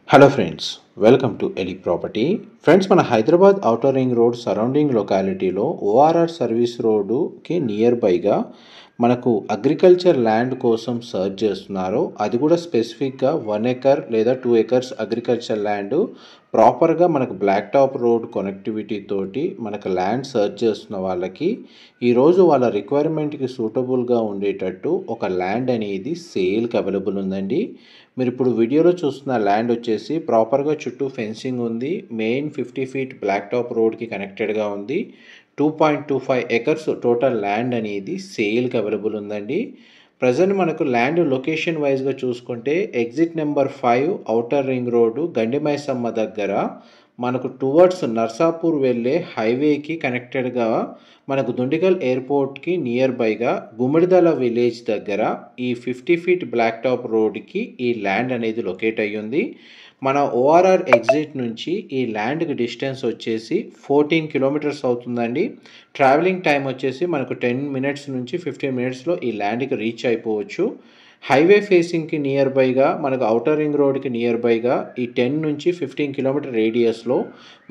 Hello friends, welcome to Eli property. Friends, మన Hyderabad outer ring road surrounding లొకాలిటీలో ORR service రోడ్డుకి near బైగా మనకు అగ్రికల్చర్ ల్యాండ్ కోసం సర్చ్ చేస్తున్నారు. అది కూడా స్పెసిఫిక్గా 1 ఎకర్ లేదా 2 ఎకర్స్ అగ్రికల్చర్ ల్యాండ్ ప్రాపర్గా మనకు బ్లాక్ టాప్ రోడ్ కనెక్టివిటీ తోటి మనకు ల్యాండ్ సర్చ్ చేస్తున్న వాళ్ళకి ఈరోజు వాళ్ళ రిక్వైర్మెంట్కి సూటబుల్గా ఉండేటట్టు ఒక ల్యాండ్ అనేది సేల్కి అవైలబుల్ ఉందండి. మీరు ఇప్పుడు వీడియోలో చూస్తున్న ల్యాండ్ వచ్చేసి ప్రాపర్గా చుట్టూ ఫెన్సింగ్ ఉంది. మెయిన్ 50 ఫీట్ బ్లాక్ టాప్ రోడ్కి కనెక్టెడ్గా ఉంది. 2.25 ఎకర్స్ టోటల్ ల్యాండ్ అనేది సేల్కి అవైలబుల్ ఉందండి. ప్రజెంట్ మనకు ల్యాండ్ లొకేషన్ వైజ్గా చూసుకుంటే exit number 5 outer ring road Gandimaisamma దగ్గర మనకు టువర్డ్స్ నర్సాపూర్ వెళ్ళే హైవేకి కనెక్టెడ్గా మనకు దుండిగల్ ఎయిర్పోర్ట్కి నియర్ బైగా గుమ్మడిదల విలేజ్ దగ్గర ఈ 50 ఫీట్ బ్లాక్ టాప్ రోడ్కి ఈ ల్యాండ్ అనేది లొకేట్ అయ్యింది. మన ఓఆర్ఆర్ ఎగ్జిట్ నుంచి ఈ ల్యాండ్కి డిస్టెన్స్ వచ్చేసి 14 కిలోమీటర్స్ అవుతుందండి. ట్రావెలింగ్ టైం వచ్చేసి మనకు 10 మినిట్స్ నుంచి 15 మినిట్స్లో ఈ ల్యాండ్కి రీచ్ అయిపోవచ్చు. హైవే ఫేసింగ్కి నియర్ బైగా మనకు ఔటర్ రింగ్ రోడ్కి నియర్ బైగా ఈ 10 నుంచి 15 కిలోమీటర్ రేడియస్లో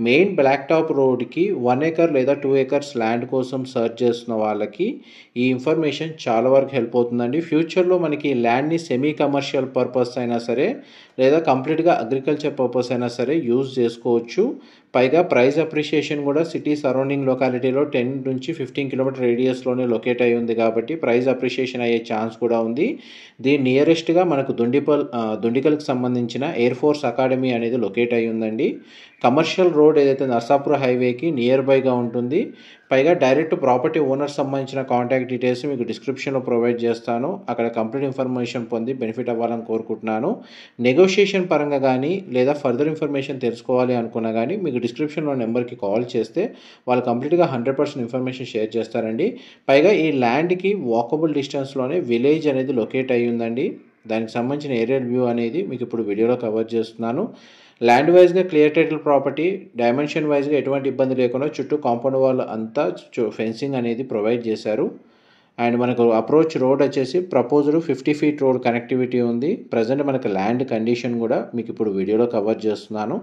మెయిన్ బ్లాక్ టాప్ రోడ్కి 1 ఎకర్ లేదా 2 ఎకర్స్ ల్యాండ్ కోసం సర్చ్ చేస్తున్న వాళ్ళకి ఈ ఇన్ఫర్మేషన్ చాలా వరకు హెల్ప్ అవుతుందండి. ఫ్యూచర్లో మనకి ఈ ల్యాండ్ని సెమీ కమర్షియల్ పర్పస్ అయినా సరే లేదా కంప్లీట్గా అగ్రికల్చర్ పర్పస్ అయినా సరే యూజ్ చేసుకోవచ్చు. పైగా ప్రైస్ అప్రిషియేషన్ కూడా సిటీ సరౌండింగ్ లొకాలిటీలో 10 నుంచి 15 కిలోమీటర్ రేడియస్లోనే లొకేట్ అయి ఉంది కాబట్టి ప్రైస్ అప్రిషియేషన్ అయ్యే ఛాన్స్ కూడా ఉంది. దీని నియరెస్ట్గా మనకు దుండికల్కి సంబంధించిన ఎయిర్ ఫోర్స్ అకాడమీ అనేది లొకేట్ అయి ఉందండి. కమర్షియల్ రోడ్ ఏదైతే నర్సాపూర్ హైవేకి నియర్ బైగా ఉంటుంది. పైగా డైరెక్ట్ ప్రాపర్టీ ఓనర్ సంబంధించిన కాంటాక్ట్ డీటెయిల్స్ మీకు డిస్క్రిప్షన్లో ప్రొవైడ్ చేస్తాను. అక్కడ కంప్లీట్ ఇన్ఫర్మేషన్ పొంది బెనిఫిట్ అవ్వాలని కోరుకుంటున్నాను. నెగోషియేషన్ పరంగా కానీ లేదా ఫర్దర్ ఇన్ఫర్మేషన్ తెలుసుకోవాలి అనుకున్నా కానీ మీకు డిస్క్రిప్షన్లో నెంబర్కి కాల్ చేస్తే వాళ్ళు కంప్లీట్గా 100% ఇన్ఫర్మేషన్ షేర్ చేస్తారండి. పైగా ఈ ల్యాండ్కి వాకబుల్ డిస్టెన్స్లోనే విలేజ్ అనేది లొకేట్ అయ్యి ఉందండి. దానికి సంబంధించిన ఏరియల్ వ్యూ అనేది మీకు ఇప్పుడు వీడియోలో కవర్ చేస్తున్నాను. ల్యాండ్ వైజ్గా క్లియర్ టైటిల్ ప్రాపర్టీ, డైమెన్షన్ వైజ్గా ఎటువంటి ఇబ్బంది లేకుండా చుట్టూ కాంపౌండ్ వాల్ అంతా ఫెన్సింగ్ అనేది ప్రొవైడ్ చేశారు. అండ్ మనకు అప్రోచ్ రోడ్ వచ్చేసి ప్రపోజ్డ్ 50 ఫీట్ రోడ్ కనెక్టివిటీ ఉంది. ప్రజెంట్ మనకు ల్యాండ్ కండిషన్ కూడా మీకు ఇప్పుడు వీడియోలో కవర్ చేస్తున్నాను.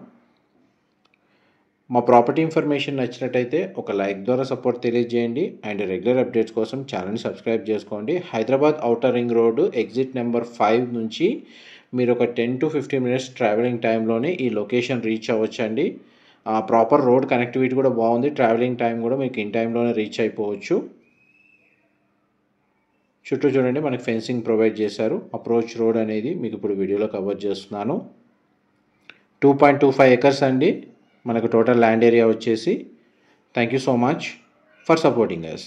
మా ప్రాపర్టీ ఇన్ఫర్మేషన్ నచ్చినట్టయితే ఒక లైక్ ద్వారా సపోర్ట్ తెలియజేయండి. అండ్ రెగ్యులర్ అప్డేట్స్ కోసం ఛానల్ని సబ్స్క్రైబ్ చేసుకోండి. Hyderabad outer ring road exit number 5 నుంచి మీరు ఒక 10 to 15 మినిట్స్ ట్రావెలింగ్ టైంలోనే ఈ లొకేషన్ రీచ్ అవ్వచ్చండి. ప్రాపర్ రోడ్ కనెక్టివిటీ కూడా బాగుంది. ట్రావెలింగ్ టైం కూడా మీకు ఇన్ టైంలోనే రీచ్ అయిపోవచ్చు. చుట్టూ చూడండి మనకి ఫెన్సింగ్ ప్రొవైడ్ చేశారు. అప్రోచ్ రోడ్ అనేది మీకు ఇప్పుడు వీడియోలో కవర్ చేస్తున్నాను. 2.25 ఎకర్స్ అండి మనకు టోటల్ ల్యాండ్ ఏరియా వచ్చేసి. Thank you so much for supporting us.